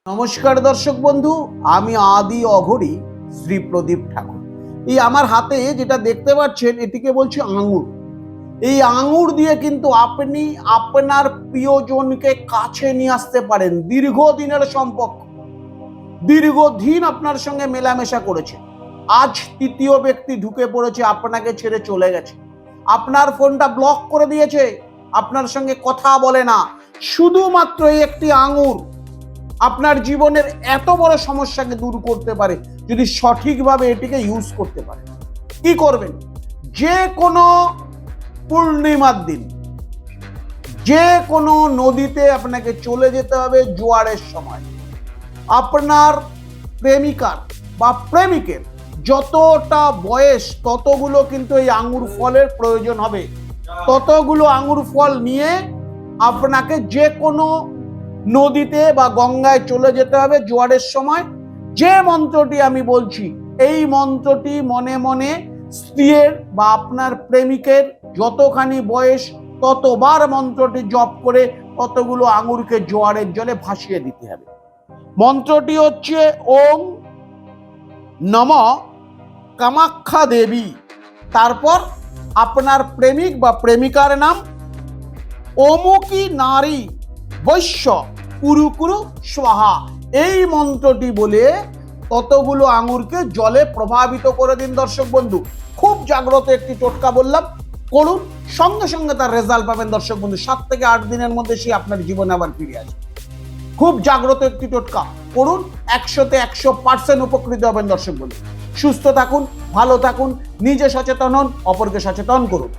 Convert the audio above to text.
নমস্কার দর্শক বন্ধু, আমি আদি অঘরী শ্রী প্রদীপ ঠাকুর। এই আমার হাতে যেটা দেখতে পাচ্ছেন এটিকে বলছি আঙুর। এই আঙুর দিয়ে কিন্তু আপনি আপনার প্রিয়জনকে কাছে নিয়ে আসতে পারেন। দীর্ঘদিনের সম্পর্ক, দীর্ঘদিন আপনার সঙ্গে মেলামেশা করেছে, আজ তৃতীয় ব্যক্তি ঢুকে পড়েছে, আপনাকে ছেড়ে চলে গেছে, আপনার ফোনটা ব্লক করে দিয়েছে, আপনার সঙ্গে কথা বলে না। শুধুমাত্র এই একটি আঙুর আপনার জীবনের এত বড় সমস্যাকে দূর করতে পারে যদি সঠিকভাবে এটিকে ইউজ করতে পারে। কি করবেন? যে কোনো পূর্ণিমার দিন যে কোনো নদীতে আপনাকে চলে যেতে হবে জোয়ারের সময়। আপনার প্রেমিকার বা প্রেমিকের যতটা বয়স ততগুলো কিন্তু এই আঙুর ফলের প্রয়োজন হবে। ততগুলো আঙুর ফল নিয়ে আপনাকে যে কোনো নদীতে বা গঙ্গায় চলে যেতে হবে জোয়ারের সময়। যে মন্ত্রটি আমি বলছি এই মন্ত্রটি মনে মনে স্ত্রীর বা আপনার প্রেমিকের যতখানি বয়স ততবার মন্ত্রটি জপ করে ততগুলো আঙুরকে জোয়ারের জলে ভাসিয়ে দিতে হবে। মন্ত্রটি হচ্ছে ওম নমঃ কামাখ্যা দেবী, তারপর আপনার প্রেমিক বা প্রেমিকার নাম, অমুকি নারী বৈশ্য কুরুকুরু স্বাহা। এই মন্ত্রটি বলে ততগুলো আঙুরকে জলে প্রভাবিত করে দিন। দর্শক বন্ধু, খুব জাগ্রত একটি টোটকা বললাম, করুন, সঙ্গে সঙ্গে তার রেজাল্ট পাবেন। দর্শক বন্ধু, 7 থেকে 8 দিনের মধ্যে সে আপনার জীবনে আবার ফিরে আসবে। খুব জাগ্রত একটি টোটকা, করুন, 100তে 100% উপকৃত হবেন। দর্শক বন্ধু, সুস্থ থাকুন, ভালো থাকুন, নিজে সচেতন হন, অপরকে সচেতন করুন।